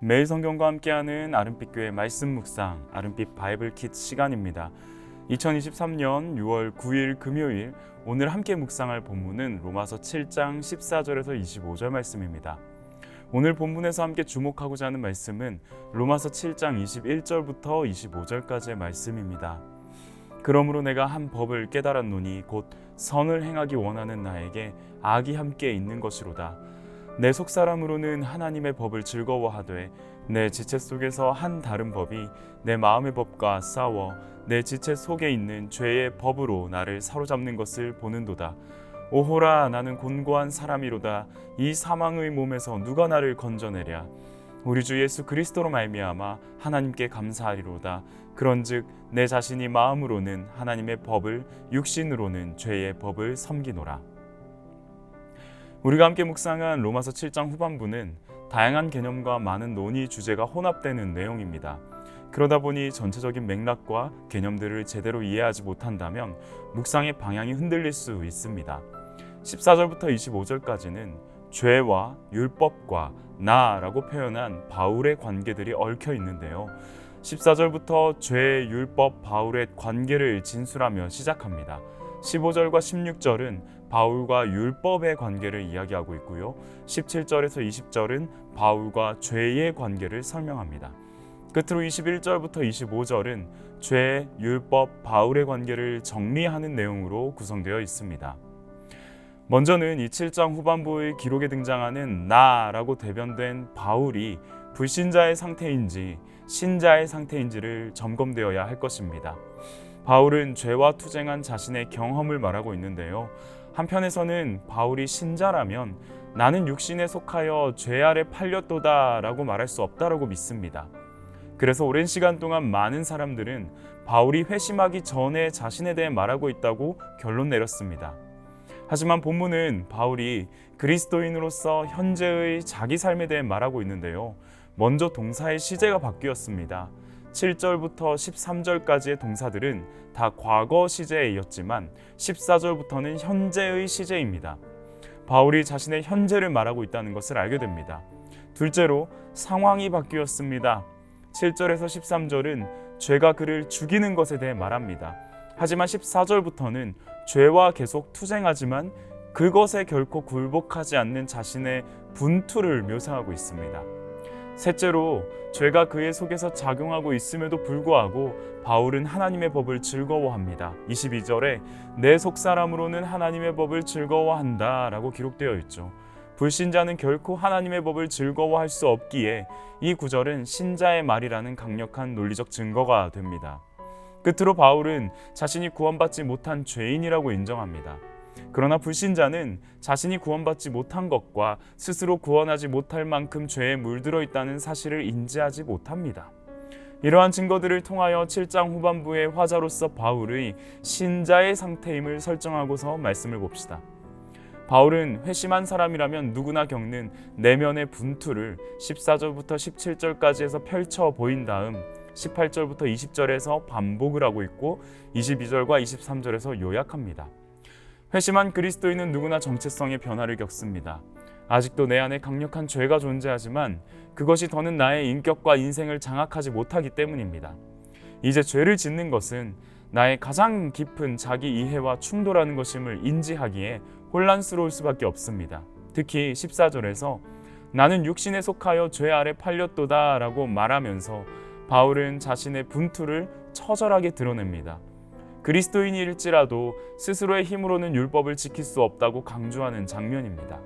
매일 성경과 함께하는 아름빛교회 말씀 묵상, 아름빛 바이블 키트 시간입니다. 2023년 6월 9일 금요일, 오늘 함께 묵상할 본문은 로마서 7장 14절에서 25절 말씀입니다. 오늘 본문에서 함께 주목하고자 하는 말씀은 로마서 7장 21절부터 25절까지의 말씀입니다. 그러므로 내가 한 법을 깨달았노니 곧 선을 행하기 원하는 나에게 악이 함께 있는 것이로다. 내 속사람으로는 하나님의 법을 즐거워하되 내 지체 속에서 한 다른 법이 내 마음의 법과 싸워 내 지체 속에 있는 죄의 법으로 나를 사로잡는 것을 보는도다. 오호라, 나는 곤고한 사람이로다. 이 사망의 몸에서 누가 나를 건져내랴. 우리 주 예수 그리스도로 말미암아 하나님께 감사하리로다. 그런즉 내 자신이 마음으로는 하나님의 법을, 육신으로는 죄의 법을 섬기노라. 우리가 함께 묵상한 로마서 7장 후반부는 다양한 개념과 많은 논의 주제가 혼합되는 내용입니다. 그러다 보니 전체적인 맥락과 개념들을 제대로 이해하지 못한다면 묵상의 방향이 흔들릴 수 있습니다. 14절부터 25절까지는 죄와 율법과 나라고 표현한 바울의 관계들이 얽혀 있는데요. 14절부터 죄, 율법, 바울의 관계를 진술하며 시작합니다. 15절과 16절은 바울과 율법의 관계를 이야기하고 있고요. 17절에서 20절은 바울과 죄의 관계를 설명합니다. 끝으로 21절부터 25절은 죄, 율법, 바울의 관계를 정리하는 내용으로 구성되어 있습니다. 먼저는 이 7장 후반부의 기록에 등장하는 나라고 대변된 바울이 불신자의 상태인지 신자의 상태인지를 점검되어야 할 것입니다. 바울은 죄와 투쟁한 자신의 경험을 말하고 있는데요. 한편에서는 바울이 신자라면 나는 육신에 속하여 죄 아래 팔렸도다 라고 말할 수 없다라고 믿습니다. 그래서 오랜 시간 동안 많은 사람들은 바울이 회심하기 전에 자신에 대해 말하고 있다고 결론 내렸습니다. 하지만 본문은 바울이 그리스도인으로서 현재의 자기 삶에 대해 말하고 있는데요. 먼저 동사의 시제가 바뀌었습니다. 7절부터 13절까지의 동사들은 다 과거 시제이었지만 14절부터는 현재의 시제입니다. 바울이 자신의 현재를 말하고 있다는 것을 알게 됩니다. 둘째로 상황이 바뀌었습니다. 7절에서 13절은 죄가 그를 죽이는 것에 대해 말합니다. 하지만 14절부터는 죄와 계속 투쟁하지만 그것에 결코 굴복하지 않는 자신의 분투를 묘사하고 있습니다. 셋째로 죄가 그의 속에서 작용하고 있음에도 불구하고 바울은 하나님의 법을 즐거워합니다. 22절에 내 속사람으로는 하나님의 법을 즐거워한다 라고 기록되어 있죠. 불신자는 결코 하나님의 법을 즐거워할 수 없기에 이 구절은 신자의 말이라는 강력한 논리적 증거가 됩니다. 끝으로 바울은 자신이 구원받지 못한 죄인이라고 인정합니다. 그러나 불신자는 자신이 구원받지 못한 것과 스스로 구원하지 못할 만큼 죄에 물들어 있다는 사실을 인지하지 못합니다. 이러한 증거들을 통하여 7장 후반부의 화자로서 바울의 신자의 상태임을 설정하고서 말씀을 봅시다. 바울은 회심한 사람이라면 누구나 겪는 내면의 분투를 14절부터 17절까지 해서 펼쳐 보인 다음 18절부터 20절에서 반복을 하고 있고 22절과 23절에서 요약합니다. 회심한 그리스도인은 누구나 정체성의 변화를 겪습니다. 아직도 내 안에 강력한 죄가 존재하지만 그것이 더는 나의 인격과 인생을 장악하지 못하기 때문입니다. 이제 죄를 짓는 것은 나의 가장 깊은 자기 이해와 충돌하는 것임을 인지하기에 혼란스러울 수밖에 없습니다. 특히 14절에서 나는 육신에 속하여 죄 아래 팔렸도다 라고 말하면서 바울은 자신의 분투를 처절하게 드러냅니다. 그리스도인일지라도 스스로의 힘으로는 율법을 지킬 수 없다고 강조하는 장면입니다.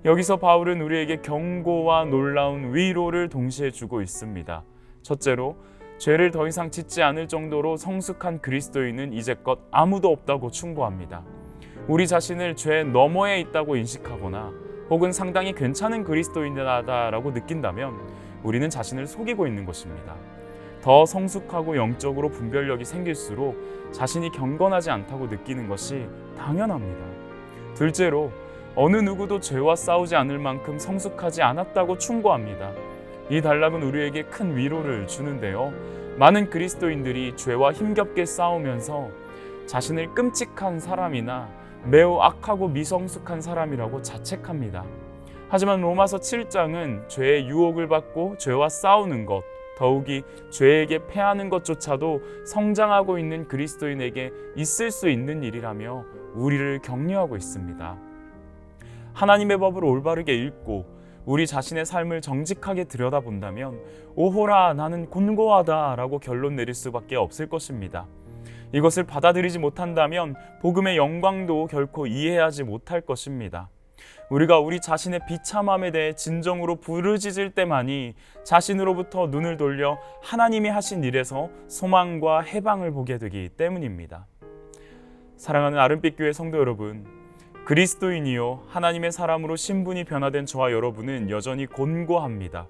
여기서 바울은 우리에게 경고와 놀라운 위로를 동시에 주고 있습니다. 첫째로 죄를 더 이상 짓지 않을 정도로 성숙한 그리스도인은 이제껏 아무도 없다고 충고합니다. 우리 자신을 죄 너머에 있다고 인식하거나 혹은 상당히 괜찮은 그리스도인이다라고 느낀다면 우리는 자신을 속이고 있는 것입니다. 더 성숙하고 영적으로 분별력이 생길수록 자신이 경건하지 않다고 느끼는 것이 당연합니다. 둘째로 어느 누구도 죄와 싸우지 않을 만큼 성숙하지 않았다고 충고합니다. 이 단락은 우리에게 큰 위로를 주는데요. 많은 그리스도인들이 죄와 힘겹게 싸우면서 자신을 끔찍한 사람이나 매우 악하고 미성숙한 사람이라고 자책합니다. 하지만 로마서 7장은 죄의 유혹을 받고 죄와 싸우는 것, 더욱이 죄에게 패하는 것조차도 성장하고 있는 그리스도인에게 있을 수 있는 일이라며 우리를 격려하고 있습니다. 하나님의 법을 올바르게 읽고 우리 자신의 삶을 정직하게 들여다본다면 오호라 나는 곤고하다 라고 결론 내릴 수밖에 없을 것입니다. 이것을 받아들이지 못한다면 복음의 영광도 결코 이해하지 못할 것입니다. 우리가 우리 자신의 비참함에 대해 진정으로 부르짖을 때만이 자신으로부터 눈을 돌려 하나님이 하신 일에서 소망과 해방을 보게 되기 때문입니다. 사랑하는 아름빛 교회 성도 여러분, 그리스도인이요 하나님의 사람으로 신분이 변화된 저와 여러분은 여전히 곤고합니다.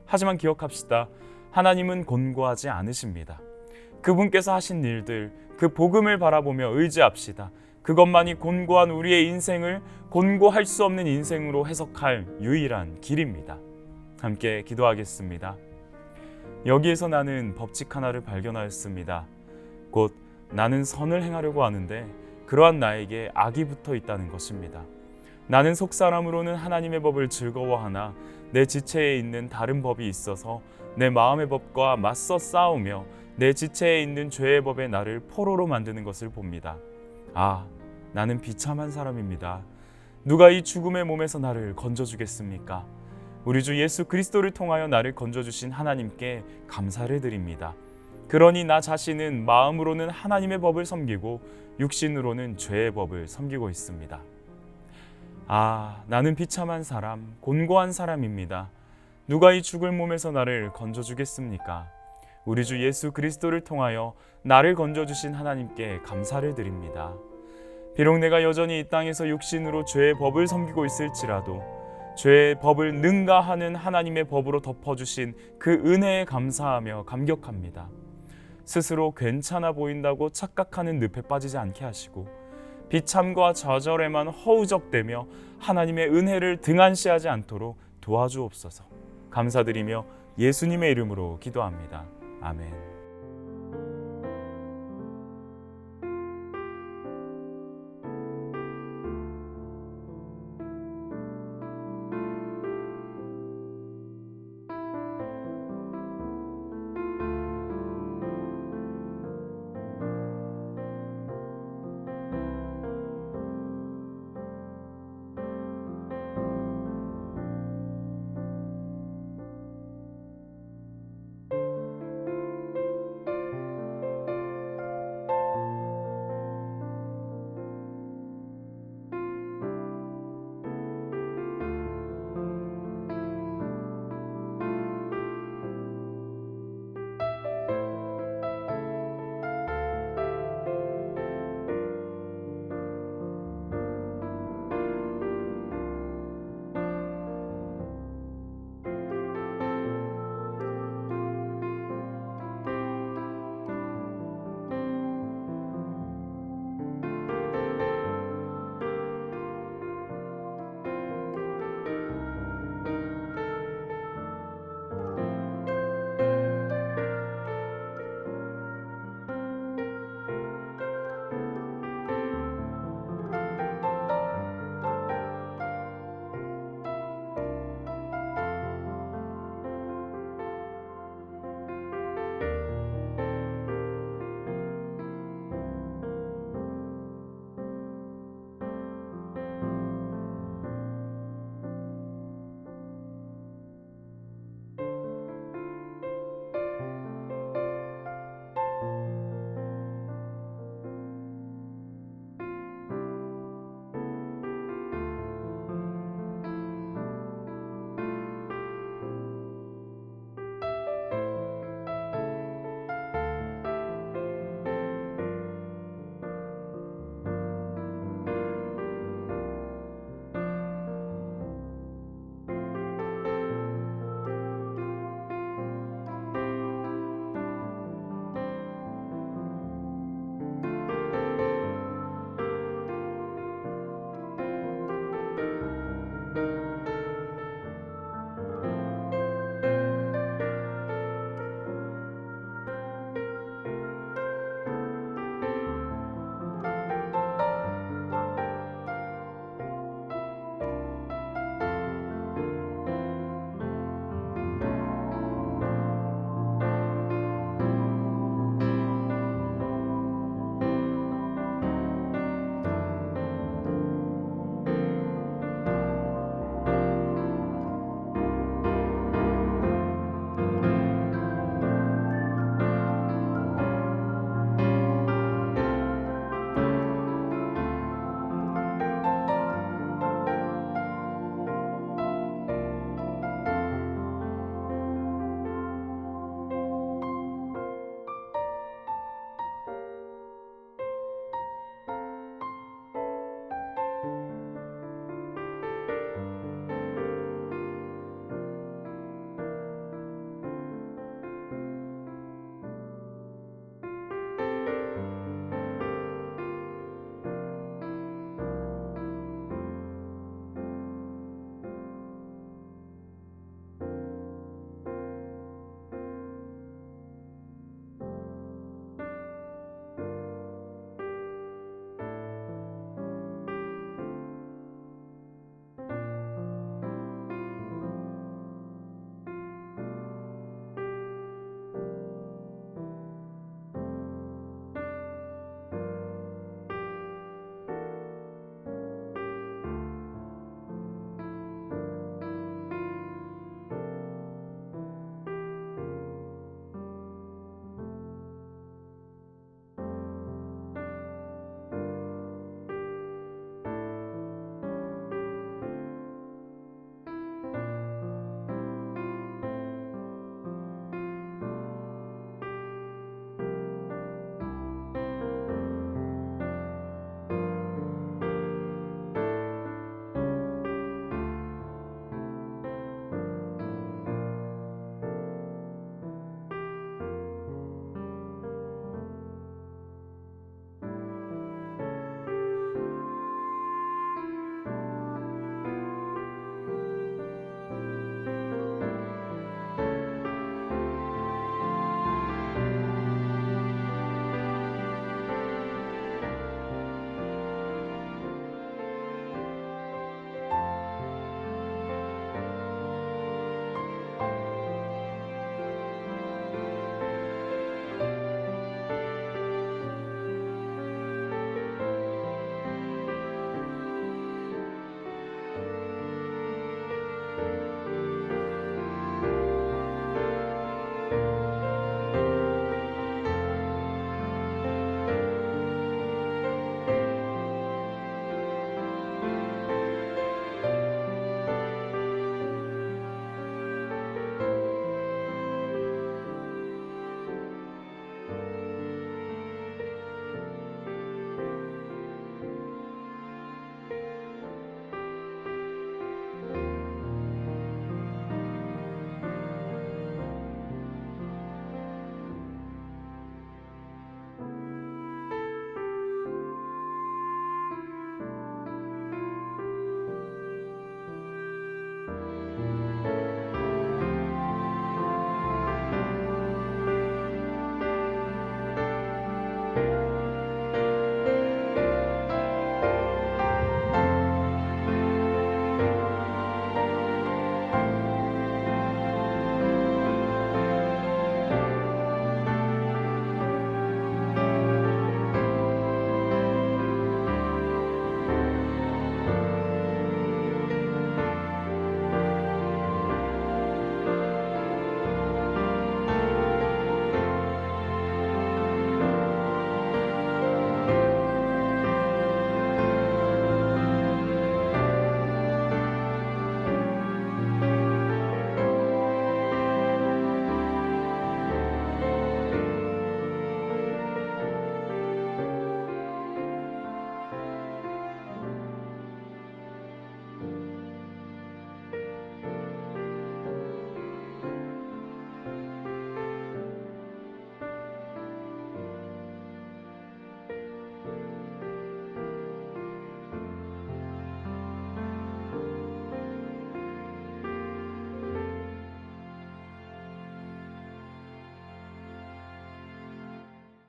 하지만 기억합시다. 하나님은 곤고하지 않으십니다. 그분께서 하신 일들, 그 복음을 바라보며 의지합시다. 그것만이 곤고한 우리의 인생을 곤고할 수 없는 인생으로 해석할 유일한 길입니다. 함께 기도하겠습니다. 여기에서 나는 법칙 하나를 발견하였습니다. 곧 나는 선을 행하려고 하는데 그러한 나에게 악이 붙어 있다는 것입니다. 나는 속사람으로는 하나님의 법을 즐거워하나 내 지체에 있는 다른 법이 있어서 내 마음의 법과 맞서 싸우며 내 지체에 있는 죄의 법에 나를 포로로 만드는 것을 봅니다. 아, 나는 비참한 사람입니다. 누가 이 죽음의 몸에서 나를 건져주겠습니까? 우리 주 예수 그리스도를 통하여 나를 건져주신 하나님께 감사를 드립니다. 그러니 나 자신은 마음으로는 하나님의 법을 섬기고 육신으로는 죄의 법을 섬기고 있습니다. 아, 나는 비참한 사람, 곤고한 사람입니다. 누가 이 죽을 몸에서 나를 건져주겠습니까? 우리 주 예수 그리스도를 통하여 나를 건져주신 하나님께 감사를 드립니다. 비록 내가 여전히 이 땅에서 육신으로 죄의 법을 섬기고 있을지라도 죄의 법을 능가하는 하나님의 법으로 덮어주신 그 은혜에 감사하며 감격합니다. 스스로 괜찮아 보인다고 착각하는 늪에 빠지지 않게 하시고 비참과 좌절에만 허우적대며 하나님의 은혜를 등한시하지 않도록 도와주옵소서. 감사드리며 예수님의 이름으로 기도합니다. 아멘.